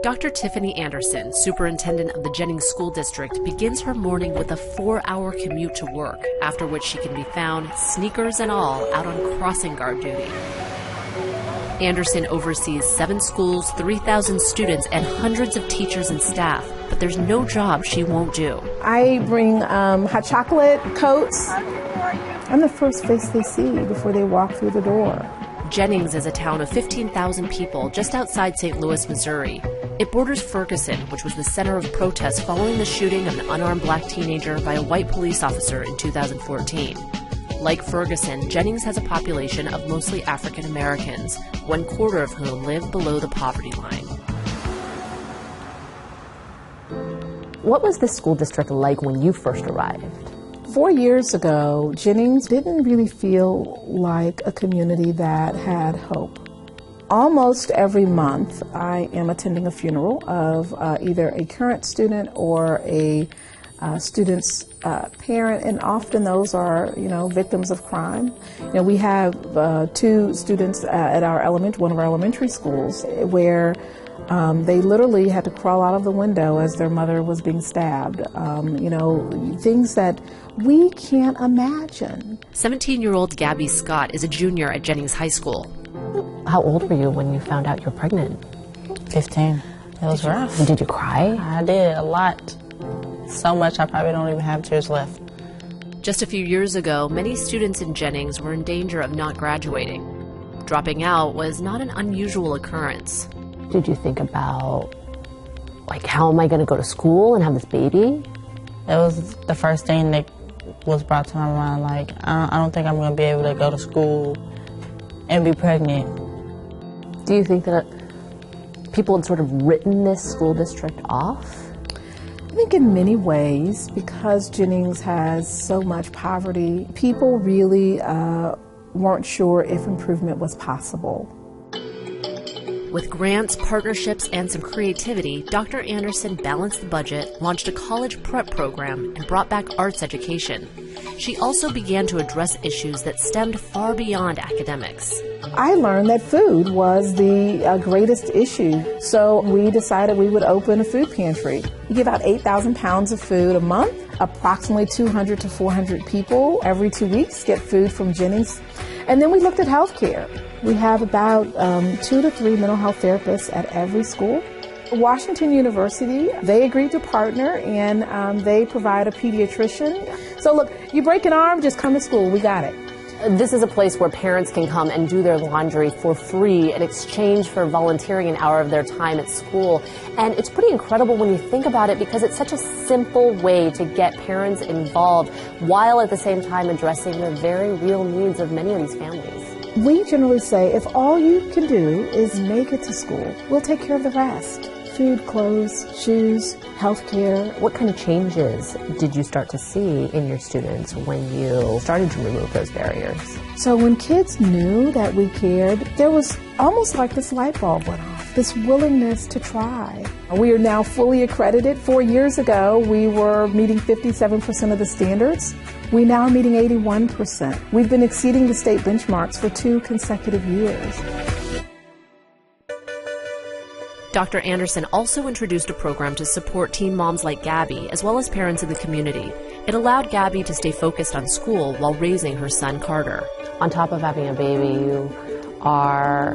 Dr. Tiffany Anderson, superintendent of the Jennings School District, begins her morning with a 4-hour commute to work, after which she can be found, sneakers and all, out on crossing guard duty. Anderson oversees 7 schools, 3,000 students, and hundreds of teachers and staff, but there's no job she won't do. I bring hot chocolate, coats. I'm the first face they see before they walk through the door. Jennings is a town of 15,000 people just outside St. Louis, Missouri. It borders Ferguson, which was the center of protests following the shooting of an unarmed black teenager by a white police officer in 2014. Like Ferguson, Jennings has a population of mostly African Americans, 1/4 of whom live below the poverty line. What was this school district like when you first arrived? 4 years ago, Jennings didn't really feel like a community that had hope. Almost every month, I am attending a funeral of either a current student or a student's parent, and often those are, victims of crime. We have 2 students at one of our elementary schools, where they literally had to crawl out of the window as their mother was being stabbed. Things that we can't imagine. 17-year-old Gabby Scott is a junior at Jennings High School. How old were you when you found out you were pregnant? 15. It was rough. Did you cry? I did, a lot. So much I probably don't even have tears left. Just a few years ago, many students in Jennings were in danger of not graduating. Dropping out was not an unusual occurrence. Did you think about, how am I going to go to school and have this baby? It was the first thing that was brought to my mind. I don't think I'm going to be able to go to school and be pregnant. Do you think that people had sort of written this school district off? I think in many ways, because Jennings has so much poverty, people really weren't sure if improvement was possible. With grants, partnerships, and some creativity, Dr. Anderson balanced the budget, launched a college prep program, and brought back arts education. She also began to address issues that stemmed far beyond academics. I learned that food was the greatest issue, so we decided we would open a food pantry. We give out 8,000 pounds of food a month. Approximately 200 to 400 people every 2 weeks get food from Jennings. And then we looked at healthcare. We have about 2 to 3 mental health therapists at every school. Washington University, they agreed to partner, and they provide a pediatrician. So look, you break an arm, just come to school. We got it. This is a place where parents can come and do their laundry for free in exchange for volunteering an hour of their time at school. And it's pretty incredible when you think about it, because it's such a simple way to get parents involved while at the same time addressing the very real needs of many of these families. We generally say, if all you can do is make it to school, we'll take care of the rest. Food, clothes, shoes, health care. What kind of changes did you start to see in your students when you started to remove those barriers? So when kids knew that we cared, there was almost like this light bulb went off, this willingness to try. We are now fully accredited. 4 years ago, we were meeting 57% of the standards. We now are meeting 81%. We've been exceeding the state benchmarks for 2 consecutive years. Dr. Anderson also introduced a program to support teen moms like Gabby, as well as parents in the community. It allowed Gabby to stay focused on school while raising her son, Carter. On top of having a baby, you are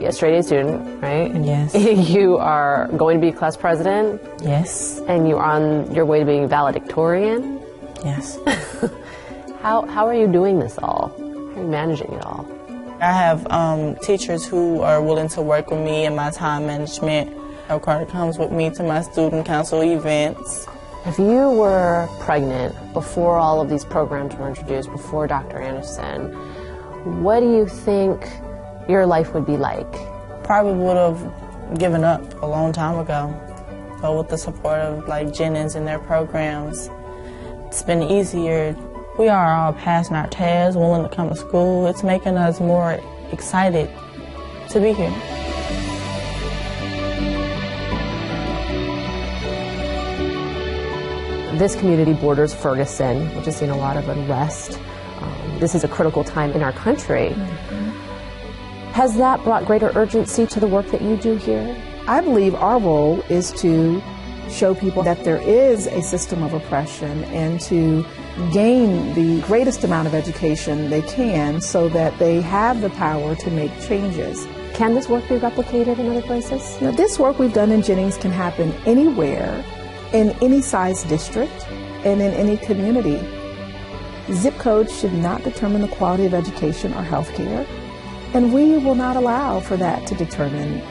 a straight-A student, right? Yes. You are going to be class president? Yes. And you're on your way to being valedictorian? Yes. How are you doing this all? How are you managing it all? I have teachers who are willing to work with me in my time management. Carter comes with me to my student council events. If you were pregnant before all of these programs were introduced, before Dr. Anderson, what do you think your life would be like? Probably would have given up a long time ago. But with the support of Jennings and their programs, it's been easier. We are all passing our tests, willing to come to school. It's making us more excited to be here. This community borders Ferguson, which has seen a lot of unrest. This is a critical time in our country. Mm-hmm. Has that brought greater urgency to the work that you do here? I believe our role is to show people that there is a system of oppression and to gain the greatest amount of education they can so that they have the power to make changes. Can this work be replicated in other places? Now, this work we've done in Jennings can happen anywhere, in any size district, and in any community. Zip codes should not determine the quality of education or health care, and we will not allow for that to determine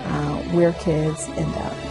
where kids end up.